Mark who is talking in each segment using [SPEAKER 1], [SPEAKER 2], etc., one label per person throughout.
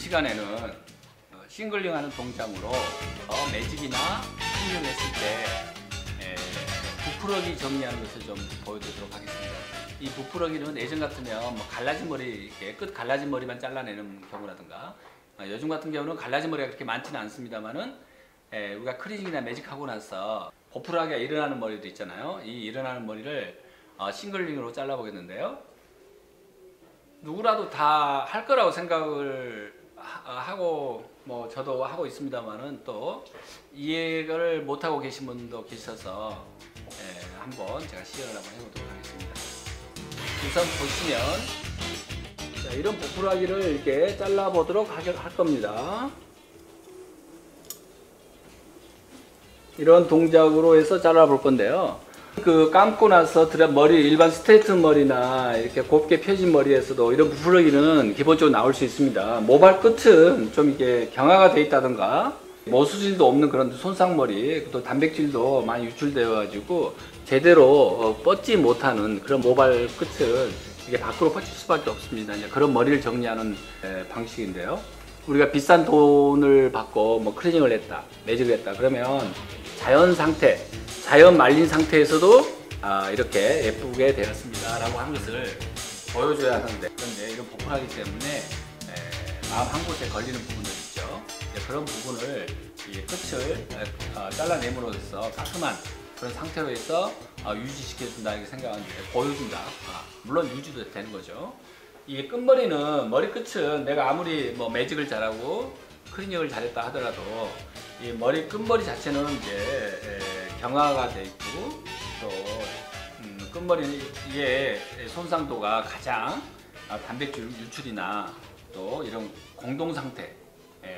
[SPEAKER 1] 시간에는 싱글링하는 동작으로 매직이나 싱글링 했을 때 부풀어기 정리하는 것을 좀 보여드리도록 하겠습니다. 이 부풀어기는 예전 같으면 뭐 갈라진 머리, 이렇게 끝 갈라진 머리만 잘라내는 경우라든가, 요즘 같은 경우는 갈라진 머리가 그렇게 많지는 않습니다만은 우리가 크리징이나 매직하고 나서 보풀하기가 일어나는 머리도 있잖아요. 이 일어나는 머리를 싱글링으로 잘라보겠는데요. 누구라도 다 할 거라고 생각을 하고 뭐 저도 하고 있습니다만은 또 이해를 못하고 계신 분도 계셔서 한번 제가 시연을 한번 해보도록 하겠습니다. 우선 보시면 자, 이런 보풀하기를 이렇게 잘라 보도록 할 겁니다. 이런 동작으로 해서 잘라 볼 건데요. 그 감고 나서 머리 일반 스트레이트 머리나 이렇게 곱게 펴진 머리에서도 이런 부풀어기는 기본적으로 나올 수 있습니다. 모발 끝은 좀 이렇게 경화가 돼 있다던가 모수질도 없는 그런 손상머리, 또 단백질도 많이 유출되어 가지고 제대로 뻗지 못하는 그런 모발 끝은 이게 밖으로 뻗칠 수밖에 없습니다. 이제 그런 머리를 정리하는 방식인데요. 우리가 비싼 돈을 받고 뭐 크리징을 했다, 매직을 했다 그러면 자연 상태, 자연 말린 상태에서도 이렇게 예쁘게 되었습니다 라고 하는 것을 보여줘야 하는데, 그런데 이런 보풀하기 때문에 마음 한 곳에 걸리는 부분들 있죠. 그런 부분을 이 끝을 잘라내므로써 깔끔한 그런 상태로 해서 유지시켜준다 이렇게 생각하는데, 보여준다. 물론 유지도 되는 거죠. 이게 끝머리는, 머리 끝은 내가 아무리 뭐 매직을 잘하고 크리징을 잘했다 하더라도 이 머리 끝머리 자체는 이제 경화가 돼 있고, 또 끝머리의 손상도가 가장 단백질 유출이나 또 이런 공동 상태,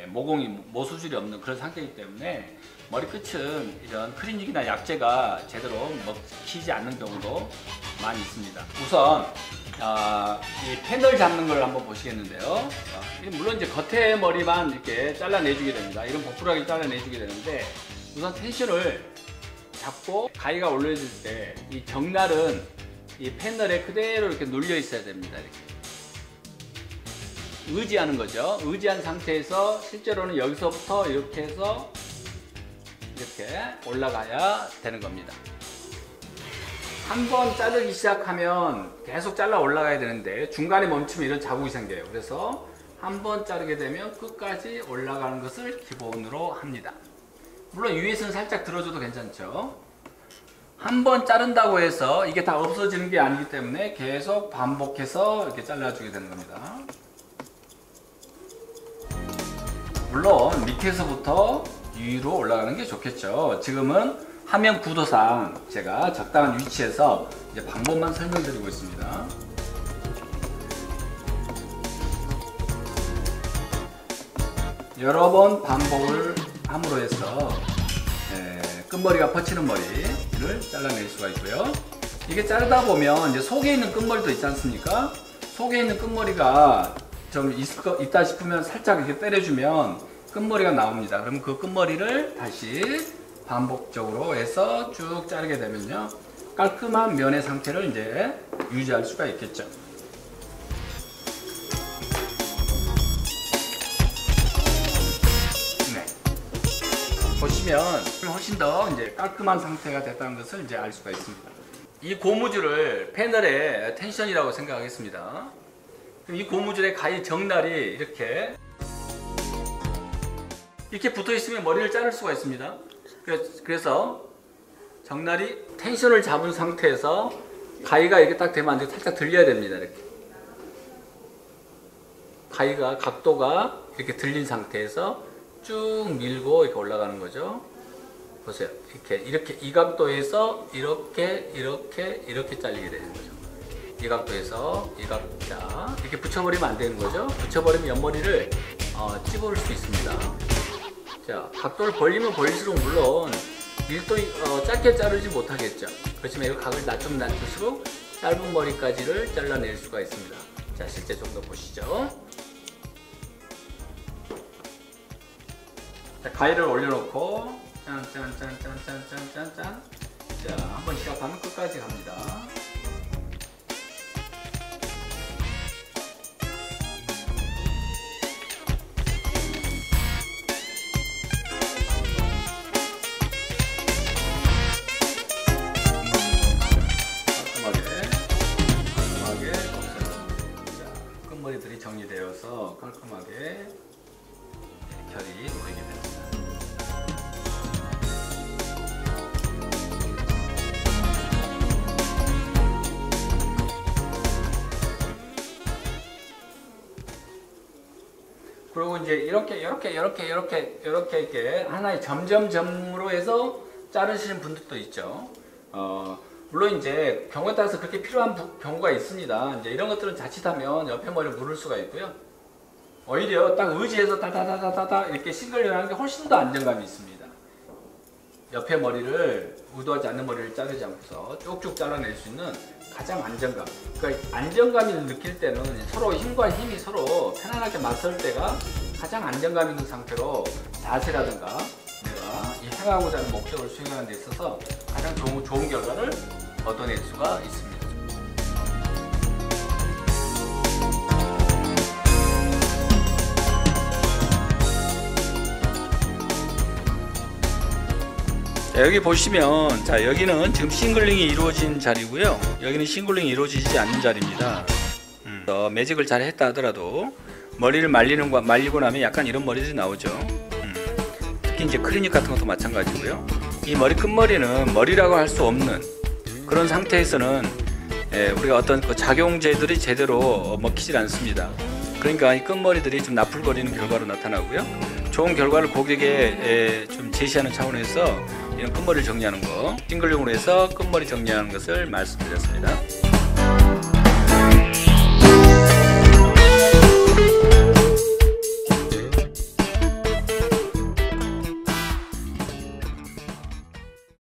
[SPEAKER 1] 모공이 모수질이 없는 그런 상태이기 때문에 머리 끝은 이런 크리징이나 약재가 제대로 먹히지 않는 경우도 많이 있습니다. 우선 이 펜을 잡는 걸 한번 보시겠는데요. 물론 이제 겉에 머리만 이렇게 잘라내주게 됩니다. 이런 보풀하게 잘라내주게 되는데, 우선 텐션을 잡고 가위가 올려질 때 이 정날은 이 패널에 그대로 이렇게 눌려 있어야 됩니다. 이렇게 의지하는 거죠. 의지한 상태에서 실제로는 여기서부터 이렇게 해서 이렇게 올라가야 되는 겁니다. 한 번 자르기 시작하면 계속 잘라 올라가야 되는데 중간에 멈추면 이런 자국이 생겨요. 그래서 한 번 자르게 되면 끝까지 올라가는 것을 기본으로 합니다. 물론 위에서는 살짝 들어줘도 괜찮죠. 한 번 자른다고 해서 이게 다 없어지는 게 아니기 때문에 계속 반복해서 이렇게 잘라주게 되는 겁니다. 물론 밑에서부터 위로 올라가는 게 좋겠죠. 지금은 화면 구도상 제가 적당한 위치에서 이제 방법만 설명드리고 있습니다. 여러 번 반복을 함으로 해서 끝머리가 뻗치는 머리를 잘라낼 수가 있고요. 이게 자르다 보면 이제 속에 있는 끝머리도 있지 않습니까? 속에 있는 끝머리가 좀 있다 싶으면 살짝 이렇게 때려주면 끝머리가 나옵니다. 그럼 그 끝머리를 다시 반복적으로 해서 쭉 자르게 되면요, 깔끔한 면의 상태를 이제 유지할 수가 있겠죠. 네. 보시면 훨씬 더 이제 깔끔한 상태가 됐다는 것을 이제 알 수가 있습니다. 이 고무줄을 패널의 텐션이라고 생각하겠습니다. 이 고무줄의 가위 정날이 이렇게 붙어 있으면 머리를 자를 수가 있습니다. 그래서 정날이 텐션을 잡은 상태에서 가위가 이렇게 딱 되면 안 되고 살짝 들려야 됩니다. 이렇게 가위가 각도가 이렇게 들린 상태에서 쭉 밀고 이렇게 올라가는 거죠. 보세요. 이렇게 이 각도에서 이렇게 잘리게 되는 거죠. 이 각도에서 이 각도, 이렇게 붙여버리면 안 되는 거죠. 붙여버리면 옆머리를 찝을 수 있습니다. 자, 각도를 벌리면 벌릴수록 물론 일도 짧게 자르지 못하겠죠. 그렇지만 이 각을 좀 낮출수록 짧은 머리까지를 잘라낼 수가 있습니다. 자, 실제 좀 더 보시죠. 자, 가위를 올려놓고 짠짠짠짠짠짠짠. 자, 한번 시작하면 끝까지 갑니다. 끝머리들이 정리되어서 깔끔하게 결이 보이게 됩니다. 그리고 이제 이렇게 하나의 점점점으로 해서 자르시는 분들도 있죠. 물론 이제 경우에 따라서 그렇게 필요한 경우가 있습니다. 이제 이런 것들은 자칫하면 옆에 머리를 물을 수가 있고요. 오히려 딱 의지해서 다다다다다 이렇게 싱글링 하는 게 훨씬 더 안정감이 있습니다. 옆에 머리를 의도하지 않는 머리를 자르지 않고서 쭉쭉 잘라낼 수 있는 가장 안정감. 그러니까 안정감을 느낄 때는 서로 힘과 힘이 서로 편안하게 맞설 때가 가장 안정감 있는 상태로 자세라든가 내가 이 행하고자 하는 목적을 수행하는 데 있어서 가장 좋은 결과를 얻어낼 수가 있습니다. 자, 여기 보시면 자 여기는 지금 싱글링이 이루어진 자리고요. 여기는 싱글링이 이루어지지 않는 자리입니다. 매직을 잘 했다 하더라도 머리를 말리고 나면 약간 이런 머리들이 나오죠. 특히 이제 클리닉 같은 것도 마찬가지고요. 이 머리 끝머리는 머리라고 할 수 없는 그런 상태에서는 우리가 어떤 그 작용제들이 제대로 먹히질 않습니다. 그러니까 이 끝머리들이 좀 나풀거리는 결과로 나타나고요. 좋은 결과를 고객에 좀 제시하는 차원에서 이런 끝머리를 정리하는 거, 싱글링으로 해서 끝머리 정리하는 것을 말씀드렸습니다.